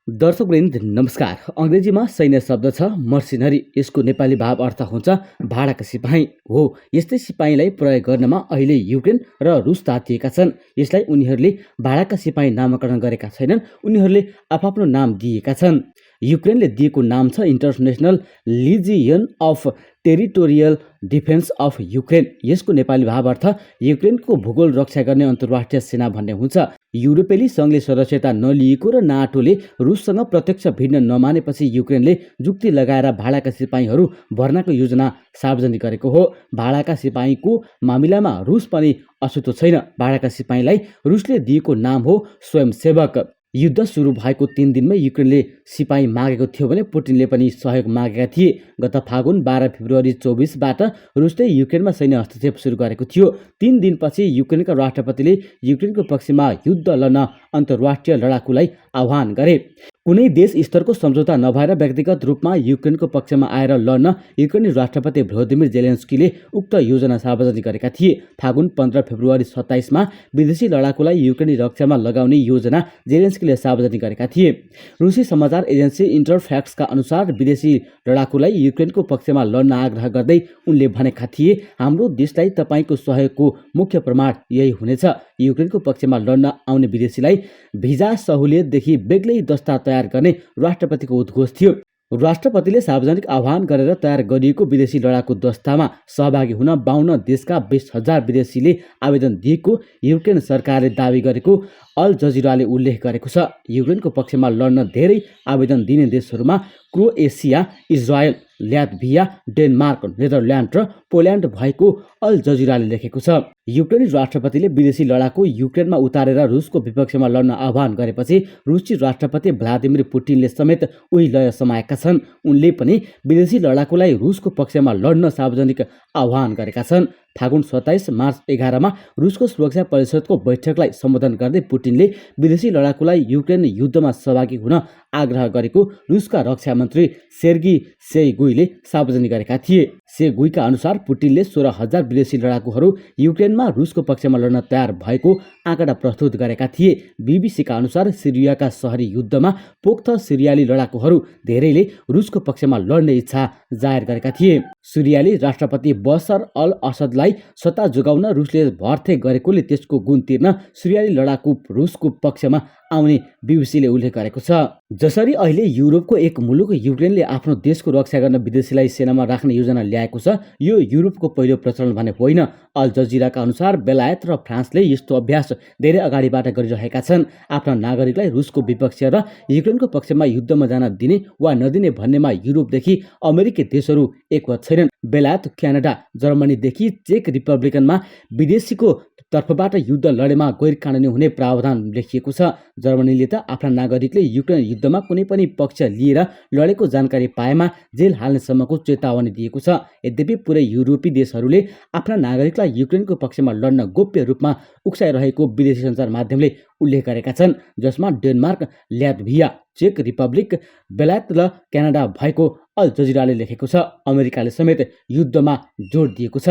दर्शकवृन्द नमस्कार। अङ्ग्रेजीमा सैन्य शब्द छ मर्सिनरी। यसको नेपाली भाव अर्थ हुन्छ भाडाका सिपाही हो। यस्तै सिपाहीलाई प्रयोग गर्नमा अहिले युक्रेन र रुस तातिएका छन्। यसलाई उनीहरूले भाडाका सिपाही नामाकरण गरेका छैनन्, उनीहरूले आफ्नो नाम दिएका छन्। युक्रेनले दिएको नाम छ international Legion of territorial defence of Ukraine. यसको नेपाली भाव अर्थ युक्रेनको भूगोल रक्षा गर्ने अन्तर्राष्ट्रिय सेना भन्ने हुन्छ। युरोपेली सङ्घले सदस्यता नलिएको र नाटोले रुससँग प्रत्यक्ष भिड्न नमानेपछि युक्रेनले जुक्ति लगाएर भाडाका सिपाहीहरू भर्नाको योजना सार्वजनिक गरेको हो। भाडाका सिपाहीको मामिलामा रुस पनि अछुतो छैन। भाडाका सिपाहीलाई रुसले दिएको नाम हो स्वयंसेवक। युद्ध सुरु भएको 3 दिनमै युक्रेनले सिपाही मागेको थियो भने पुटिनले पनि सहयोग मागेका थिए। गत फागुन 12 फेब्रुअरी 24बाट रुसले युक्रेनमा सैन्य हस्तक्षेप सुरु गरेको थियो। 3 दिनपछि युक्रेनका राष्ट्रपतिले युक्रेनको पक्षमा युद्ध लड्न अन्तर्राष्ट्रिय लडाकुलाई आह्वान गरे। कुनै देश स्तरको सम्झौता नभएर व्यक्तिगत रूपमा युक्रेनको पक्षमा आएर लड्न युक्रेनी राष्ट्रपति भ्लोदिमिर जेलेन्स्कीले उक्त योजना सार्वजनिक गरेका थिए। फागुन 15 फेब्रुअरी 27मा विदेशी लडाकुलाई युक्रेनी रक्षामा लगाउने योजना जेलेन्स्कीले सार्वजनिक गरेका थिए। रुसी समाचार एजेन्सी इन्टरफ्याक्सका अनुसार विदेशी लडाकुलाई युक्रेनको पक्षमा लड्न आग्रह गर्दै उनले भनेका थिए, हाम्रो देशलाई तपाईँको सहयोगको मुख्य प्रमाण यही हुनेछ। युक्रेनको पक्षमा लड्न आउने विदेशीलाई भिजा सहुलियतदेखि बेग्लै दस्ता तयार गर्ने राष्ट्रपतिको उद्घोष थियो। राष्ट्रपतिले सार्वजनिक आह्वान गरेर तयार गरिएको विदेशी लडाकु दस्तामा सहभागी हुन 52 देशका 20,000 विदेशीले आवेदन दिएको युक्रेन सरकारले दावी गरेको अल जजिराले उल्लेख गरेको छ। युक्रेनको पक्षमा लड्न धेरै आवेदन दिने देशहरूमा क्रोएसिया, इजरायल, ल्याटभिया, डेनमार्क, नेदरल्यान्ड र पोल्यान्ड भएको अल जजिराले लेखेको छ। युक्रेनी राष्ट्रपतिले विदेशी लडाकु युक्रेनमा उतारेर रुसको विपक्षमा लड्न आह्वान गरेपछि रुसी राष्ट्रपति व्लादिमिर पुटिनले समेत उही लय समाएका छन्। उनले पनि विदेशी लडाकुलाई रुसको पक्षमा लड्न सार्वजनिक आह्वान गरेका छन्। फागुन 27 मार्च 11मा रुसको सुरक्षा परिषदको बैठकलाई सम्बोधन गर्दै पुटिनले विदेशी लडाकुलाई युक्रेन युद्धमा सहभागी हुन आग्रह गरेको रुसका रक्षा मन्त्री सेर्गी सेइगुईले सार्वजनिक गरेका थिए। सेइगुईका अनुसार पुटिनले 16,000 विदेशी लडाकुहरू युक्रेनमा रुसको पक्षमा लड्न तयार भएको आँकडा प्रस्तुत गरेका थिए। बीबीसीका अनुसार सिरियाका सहरी युद्धमा पोख्त सिरियाली लडाकुहरू धेरैले रुसको पक्षमा लड्ने इच्छा जाहेर गरेका थिए। सिरियाली राष्ट्रपति बशर अल असदलाई सत्ता जोगाउन रुसले भर्थे गरेकोले त्यसको गुण तिर्न सिरियाली लडाकु रुसको पक्षमा आउने बीबीसीले उल्लेख गरेको छ। जसरी अहिले युरोपको एक मुलुक युक्रेनले आफ्नो देशको रक्षा गर्न विदेशीलाई सेनामा राख्ने योजना ल्याएको छ, यो युरोपको पहिलो प्रचलन भने होइन। अल जजिराका अनुसार बेलायत र फ्रान्सले यस्तो अभ्यास धेरै अगाडिबाट गरिरहेका छन्। आफ्ना नागरिकलाई रुसको विपक्ष र युक्रेनको पक्षमा युद्धमा जान दिने वा नदिने भन्नेमा युरोपदेखि अमेरिकी देशहरू एकमत छैनन्। बेलायत, क्यानाडा, जर्मनीदेखि चेक रिपब्लिकनमा विदेशीको तर्फबाट युद्ध लडेमा गैर कानुनी हुने प्रावधान लेखिएको छ। जर्मनीले त आफ्ना नागरिकले युक्रेन युद्धमा कुनै पनि पक्ष लिएर लडेको जानकारी पाएमा जेल हाल्नेसम्मको चेतावनी दिएको छ। यद्यपि पुरै युरोपी देशहरूले आफ्ना नागरिकलाई युक्रेनको पक्षमा लड्न गोप्य रूपमा उक्साइरहेको विदेशी सञ्चार माध्यमले उल्लेख गरेका छन्, जसमा डेनमार्क, ल्याटभिया, चेक रिपब्लिक, बेलायत र क्यानाडा भएको अल जजिराले लेखेको छ। अमेरिकाले समेत युद्धमा जोड दिएको छ।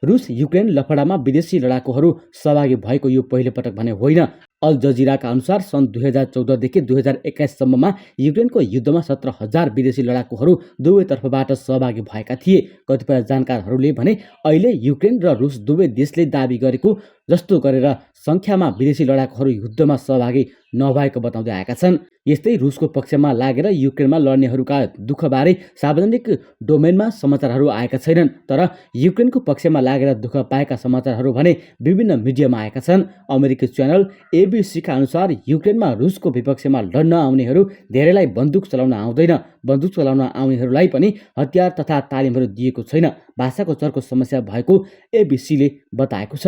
रुस युक्रेन लफडामा विदेशी लडाकुहरू सहभागी भएको यो पहिलो पटक भने होइन। अल जजिराका अनुसार सन् 2014देखि 2021सम्ममा युक्रेनको युद्धमा 17,000 विदेशी लडाकुहरू दुवै तर्फबाट सहभागी भएका थिए। कतिपय जानकारहरूले भने अहिले युक्रेन र रुस दुवै देशले दावी गरेको जस्तो गरेर सङ्ख्यामा विदेशी लडाकुहरू युद्धमा सहभागी नभएको बताउँदै आएका छन्। यस्तै रुसको पक्षमा लागेर युक्रेनमा लड्नेहरूका दुःखबारे सार्वजनिक डोमेनमा समाचारहरू आएका छैनन्, तर युक्रेनको पक्षमा लागेर दुःख पाएका समाचारहरू भने विभिन्न मिडियामा आएका छन्। अमेरिकी च्यानल एबीसीका अनुसार युक्रेनमा रुसको विपक्षमा लड्न आउनेहरू धेरैलाई बन्दुक चलाउन आउँदैन। बन्दुक चलाउन आउनेहरूलाई पनि हतियार तथा तालिमहरू दिएको छैन। भाषाको चर्को समस्या भएको एबीसीले बताएको छ।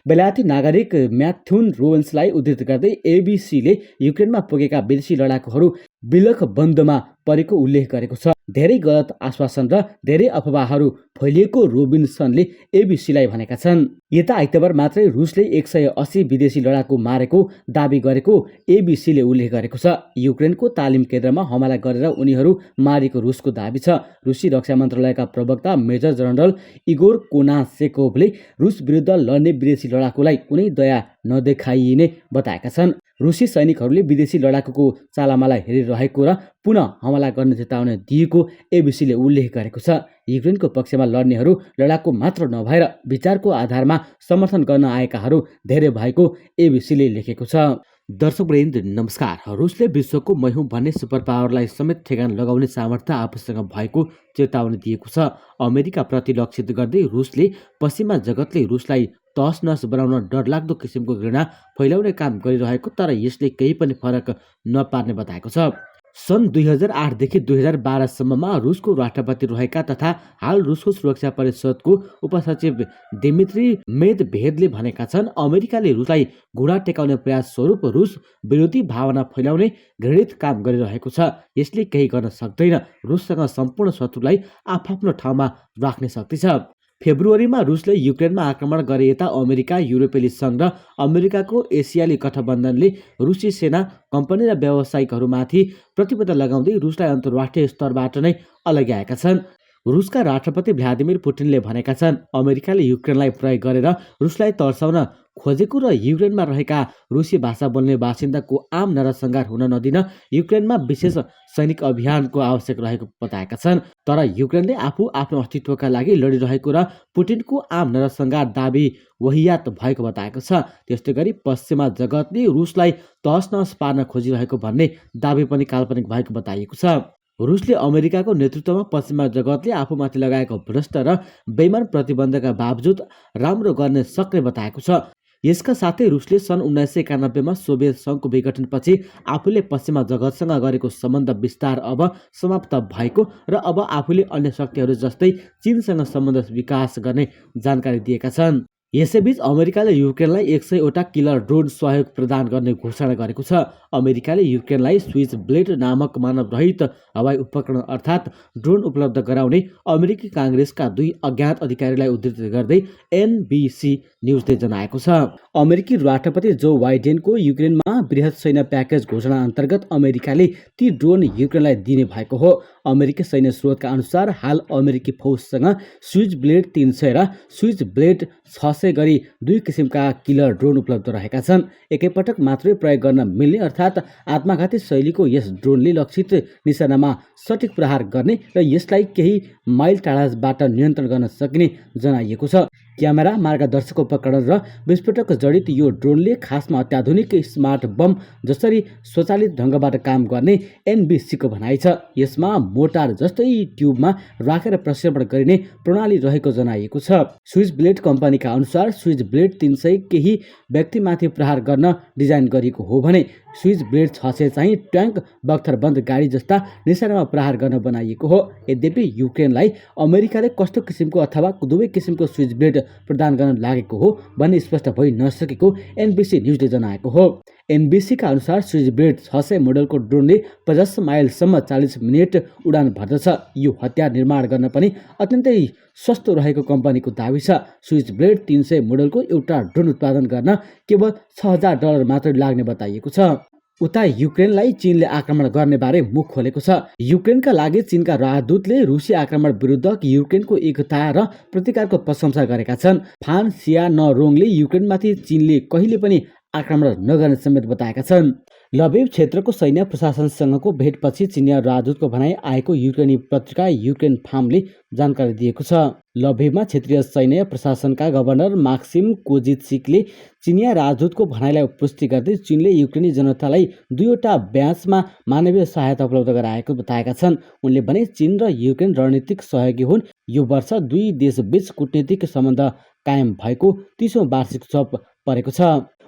बेलायती नागरिक म्याथ्युन रोवेन्सलाई उद्धृत गर्दै एबीसीले युक्रेनमा पुगेका विदेशी लडाकुहरू विलख बन्दमा परेको उल्लेख गरेको छ। धेरै गलत आश्वासन र धेरै अफवाहहरू फैलिएको रोबिन्सनले एबीसीलाई भनेका छन्। यता आइतबार मात्रै रुसले 180 विदेशी लडाकु मारेको दावी गरेको एबीसीले उल्लेख गरेको छ। युक्रेनको तालिम केन्द्रमा हमला गरेर उनीहरू मारेको रुसको दावी छ। रुसी रक्षा मन्त्रालयका प्रवक्ता मेजर जनरल इगोर कोनासेकोभले रुस विरुद्ध लड्ने विदेशी लडाकुलाई कुनै दया नदेखाइने बताएका छन्। रुसी सैनिकहरूले विदेशी लडाकुको चालामाला हेरिरहेको र पुनः हमला गर्ने चेतावनी दिएको एबिसीले उल्लेख गरेको छ। युक्रेनको पक्षमा लड्नेहरू लडाकु मात्र नभएर विचारको आधारमा समर्थन गर्न आएकाहरू धेरै भएको एबिसीले लेखेको छ। दर्शकवृन्द नमस्कार। रुसले विश्वको मै हुँ भन्ने सुपर पावरलाई समेत ठेगान लगाउने सामर्थ्य आफूसँग भएको चेतावनी दिएको छ। अमेरिकाप्रति लक्षित गर्दै रुसले पश्चिमा जगतले रुसलाई तहस नहस बनाउन डरलाग्दो किसिमको घृणा फैलाउने काम गरिरहेको तर यसले केही पनि फरक नपार्ने बताएको छ। सन् 2008 देखि 2012 सम्ममा रुसको राष्ट्रपति रहेका तथा हाल रुसको सुरक्षा परिषदको उपसचिव दिमित्री मेदभेदले भनेका छन्, अमेरिकाले रुसलाई घुँडा टेकाउने प्रयास स्वरूप रुस विरोधी भावना फैलाउने घृणित काम गरिरहेको छ। यसले केही गर्न सक्दैन। रुससँग सम्पूर्ण शत्रुलाई आफ्नो ठाउँमा राख्ने शक्ति छ। फेब्रुअरीमा रुसले युक्रेनमा आक्रमण गरे यता अमेरिका, युरोपेली सङ्घ र अमेरिकाको एसियाली गठबन्धनले रुसी सेना, कम्पनी र व्यावसायिकहरूमाथि प्रतिबन्ध लगाउँदै रुसलाई अन्तर्राष्ट्रिय स्तरबाट नै अलग्याएका छन्। रुसका राष्ट्रपति भ्लादिमिर पुटिनले भनेका छन्, अमेरिकाले युक्रेनलाई प्रयोग गरेर रुसलाई तर्साउन खोजेको र युक्रेनमा रहेका रुसी भाषा बोल्ने बासिन्दाको आम नरसंहार हुन नदिन युक्रेनमा विशेष सैनिक अभियानको आवश्यक रहेको बताएका छन्। तर युक्रेनले आफू आफ्नो अस्तित्वका लागि लडिरहेको र पुटिनको आम नरसंहार दाबी वहियात भएको बताएको छ। त्यस्तै गरी पश्चिमा जगतले रुसलाई तहस नहस पार्न खोजिरहेको भन्ने दाबी पनि काल्पनिक भएको बताइएको छ। रुसले अमेरिकाको नेतृत्वमा पश्चिमा जगतले आफूमाथि लगाएको भ्रष्ट र बेइमान प्रतिबन्धका बावजुद राम्रो गर्न सक्ने बताएको छ। यसका साथै रुसले सन् 1991 मा सोभियत सङ्घको विघटनपछि आफूले पश्चिमा जगतसँग गरेको सम्बन्ध विस्तार अब समाप्त भएको र अब आफूले अन्य शक्तिहरू जस्तै चीनसँग सम्बन्ध विकास गर्ने जानकारी दिएका छन्। यसैबीच अमेरिकाले युक्रेनलाई 100 वटा किलर ड्रोन सहयोग प्रदान गर्ने घोषणा गरेको छ। अमेरिकाले युक्रेनलाई स्विच ब्लेड नामक मानवरहित हवाई उपकरण अर्थात् ड्रोन उपलब्ध गराउने अमेरिकी काङ्ग्रेसका 2 अज्ञात अधिकारीलाई उद्धृत गर्दै एनबीसी न्युजले जनाएको छ। अमेरिकी राष्ट्रपति जो बाइडेनको युक्रेनमा बृहत सैन्य प्याकेज घोषणा अन्तर्गत अमेरिकाले ती ड्रोन युक्रेनलाई दिने भएको हो। अमेरिकी सैन्य स्रोतका अनुसार हाल अमेरिकी फौजसँग स्विच ब्लेड 300 र स्विच ब्लेड 600 गरी 2 किसिमका किलर ड्रोन उपलब्ध रहेका छन्। एकैपटक मात्रै प्रयोग गर्न मिल्ने अर्थात् आत्मघाती शैलीको यस ड्रोनले लक्षित निशानामा सठिक प्रहार गर्ने र यसलाई केही माइल टाढाबाट नियन्त्रण गर्न सकिने जनाइएको छ। क्यामेरा, मार्गदर्शक उपकरण र विस्फोटक जडित यो ड्रोनले खासमा अत्याधुनिक स्मार्ट बम जसरी स्वचालित ढङ्गबाट काम गर्ने एनबीसीको भनाइ छ। यसमा मोटार जस्तै ट्युबमा राखेर प्रक्षेपण गरिने प्रणाली रहेको जनाइएको छ। स्विच ब्लेड कम्पनीका अनुसार स्विच ब्लेड 300 केही व्यक्तिमाथि प्रहार गर्न डिजाइन गरिएको हो भने स्विच ब्लेड 600 चाहिँ ट्याङ्क, बख्तरबन्द गाडी जस्ता निशानामा प्रहार गर्न बनाइएको हो। यद्यपि युक्रेनलाई अमेरिकाले कस्तो किसिमको अथवा दुवै किसिमको स्विच ब्लेड प्रदान गर्न लागेको हो भन्ने स्पष्ट भइ नसकेको एनबीसी न्युजले जनाएको हो। एनबीसीका अनुसार स्विच ब्लेड 600 मोडलको ड्रोनले 50 माइलसम्म 40 मिनेट उडान भर्दछ। यो हतियार निर्माण गर्न पनि अत्यन्तै सस्तो रहेको कम्पनीको दावी छ। स्विच ब्लेड 300 मोडलको एउटा ड्रोन उत्पादन गर्न केवल $6000 मात्र लाग्ने बताइएको छ। उता युक्रेनलाई चीनले आक्रमण गर्ने बारे मुख खोलेको छ। युक्रेनका लागि चीनका राजदूतले रुसी आक्रमण विरुद्ध युक्रेनको एकता र प्रतिकारको प्रशंसा गरेका छन्। फान सियानरोङले युक्रेनमाथि चीनले कहिले पनि आक्रमण नगर्ने समेत बताएका छन्। लभिभ क्षेत्रको सैन्य प्रशासनसँगको भेटपछि चिनिया राजदूतको भनाइ आएको युक्रेनी पत्रिका युक्रेन फार्मले जानकारी दिएको छ। लभिभमा क्षेत्रीय सैन्य प्रशासनका गभर्नर माक्सिम कोजिचिकले चिनिया राजदूतको भनाइलाई पुष्टि गर्दै चीनले युक्रेनी जनतालाई 2 वटा ब्याचमा मानवीय सहायता उपलब्ध गराएको बताएका छन्। उनले भने चीन र युक्रेन रणनीतिक सहयोगी हुन्। यो वर्ष 2 देशबीच कूटनीतिक सम्बन्ध कायम भएको 30औं वार्षिक उत्सव परेको छ।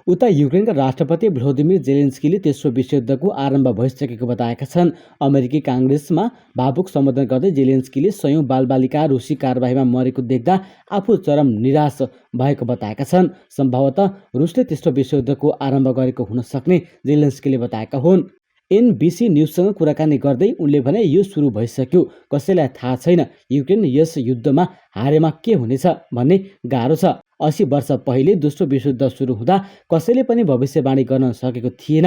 उता युक्रेनका राष्ट्रपति भ्लोदिमिर जेलेन्स्कीले तेस्रो विश्वयुद्धको आरम्भ भइसकेको बताएका छन्। अमेरिकी काङ्ग्रेसमा भावुक सम्बोधन गर्दै जेलेन्स्कीले सयौं बालबालिका रुसी कारबाहीमा मरेको देख्दा आफू चरम निराश भएको बताएका छन्। सम्भवतः रुसले तेस्रो विश्वयुद्धको आरम्भ गरेको हुन सक्ने जेलेन्स्कीले बताएका हुन्। एनबीसी न्युजसँग कुराकानी गर्दै उनले भने यो सुरु भइसक्यो, कसैलाई थाहा छैन युक्रेन यस युद्धमा हारेमा के हुनेछ भन्ने गाह्रो छ। 80 वर्ष पहिले दोस्रो विश्वयुद्ध सुरु हुँदा कसैले पनि भविष्यवाणी गर्न सकेको थिएन।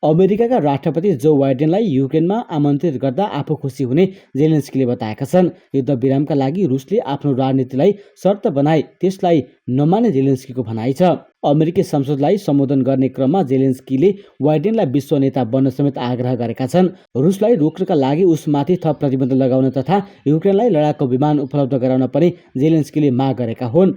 अमेरिकाका राष्ट्रपति जो बाइडेनलाई युक्रेनमा आमन्त्रित गर्दा आफू खुसी हुने जेलेन्स्कीले बताएका छन्। युद्ध विरामका लागि रुसले आफ्नो राजनीतिलाई शर्त बनाए त्यसलाई नमाने जेलेन्स्कीको भनाइ छ। अमेरिकी संसदलाई सम्बोधन गर्ने क्रममा जेलेन्स्कीले बाइडेनलाई विश्व नेता बन्न समेत आग्रह गरेका छन्। रुसलाई रोक्नका लागि उसमाथि थप प्रतिबन्ध लगाउन तथा युक्रेनलाई लडाकु विमान उपलब्ध गराउन पनि जेलेन्स्कीले माग गरेका हुन्।